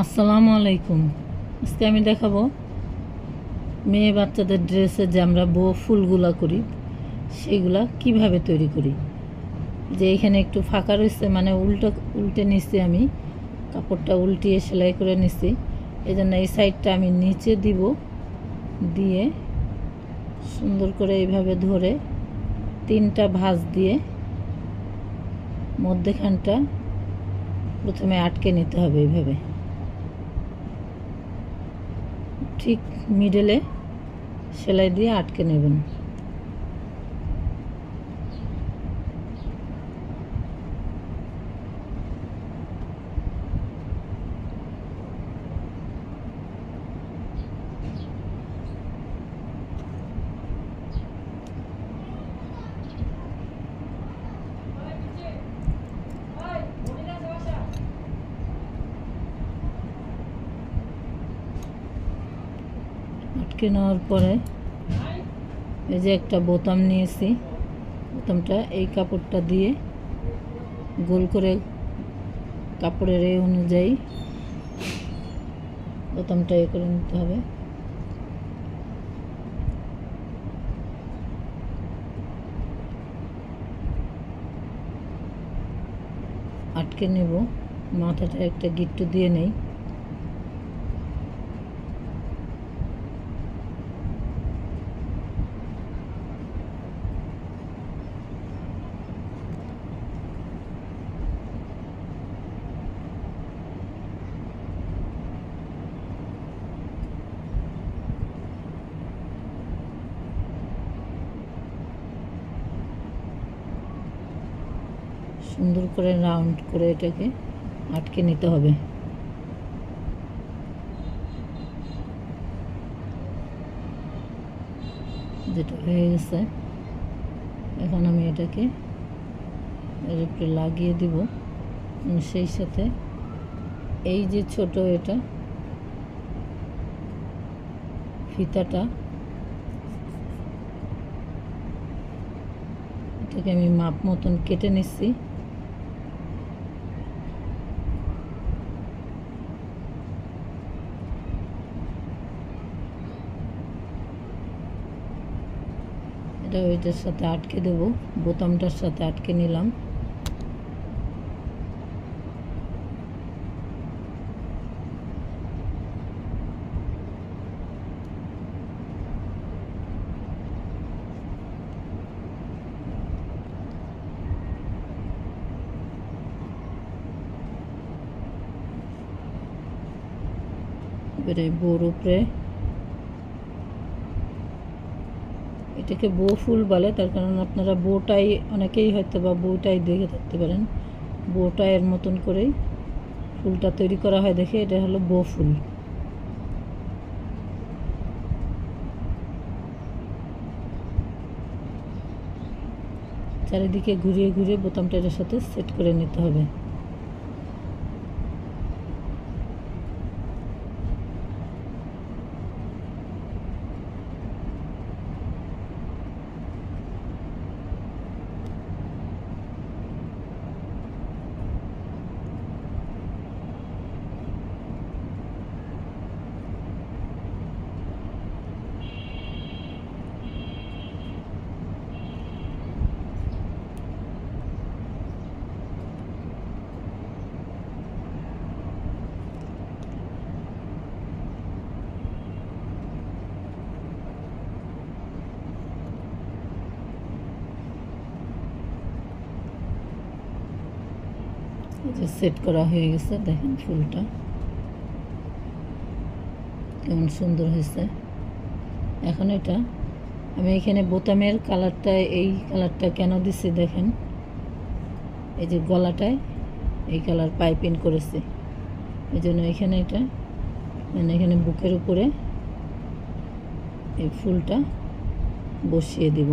আসসালামু আলাইকুম। আজকে আমি দেখাবো মেয়ে বাচ্চাদের ড্রেসে যে আমরা বো ফুলগুলা করি সেইগুলা কিভাবে তৈরি করি। যে এখানে একটু ফাঁকা রয়েছে, মানে উল্টে নিচ্ছি, আমি কাপড়টা উল্টিয়ে সেলাই করে নিচ্ছি। এই জন্য এই সাইডটা আমি নিচে দিব, দিয়ে সুন্দর করে এইভাবে ধরে 3টা ভাঁজ দিয়ে মধ্যেখানটা প্রথমে আটকে নিতে হবে। এইভাবে ঠিক মিডলে সেলাই দিয়ে আটকে নেবেন। আটকে নেওয়ার পরে এই যে একটা বোতাম নিয়েছি, বোতামটা এই কাপড়টা দিয়ে গোল করে কাপড়ের এই অনুযায়ী বোতামটা এ করে নিতে হবে। আটকে নেব, মাথাটা একটা গিট্টু দিয়ে নেই। সুন্দর করে রাউন্ড করে এটাকে আটকে নিতে হবে। যেটা হয়ে গেছে, এখন আমি এটাকে এর উপরে লাগিয়ে দিব। সেই সাথে এই যে ছোট এটা ফিতাটা, এটাকে আমি মাপ মতন কেটে নিচ্ছি। এটা ওইটার সাথে আটকে দেব, বোতামটার সাথে আটকে নিলাম। এবারে বোর উপরে, এটাকে বো ফুল বলে, তার কারণ আপনারা বোটাই অনেকেই হয়তো বা বোটাই দেখে থাকতে পারেন। বোটাইয়ের মতন করেই ফুলটা তৈরি করা হয়, দেখে এটা হলো বো ফুল। চারিদিকে ঘুরিয়ে ঘুরিয়ে বোতামটা এটার সাথে সেট করে নিতে হবে। যে সেট করা হয়ে গেছে, দেখেন ফুলটা কেমন সুন্দর হয়েছে। এখন এটা আমি এখানে বোতামের কালারটা, এই কালারটা কেন দিচ্ছি দেখেন, এই যে গলাটায় এই কালার পাইপিং করেছি, এই জন্য এখানে এটা, মানে এখানে বুকের উপরে এই ফুলটা বসিয়ে দিব।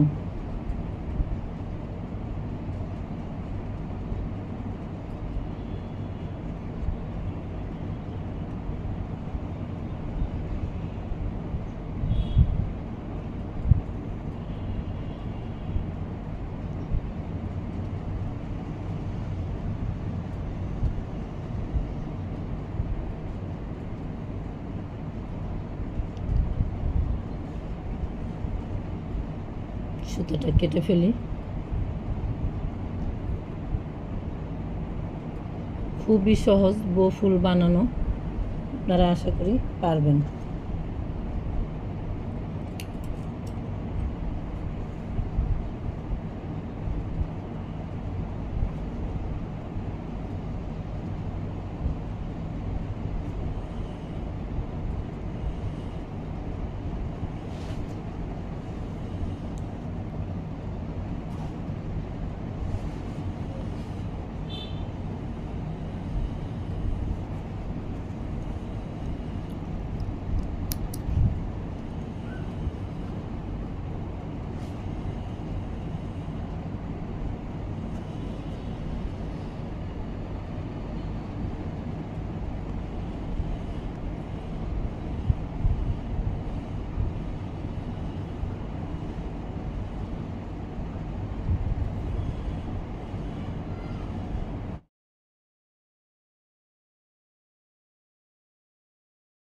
সুতাটা কেটে ফেলি। খুবই সহজ বো ফুল বানানো, আপনারা আশা করি পারবেন।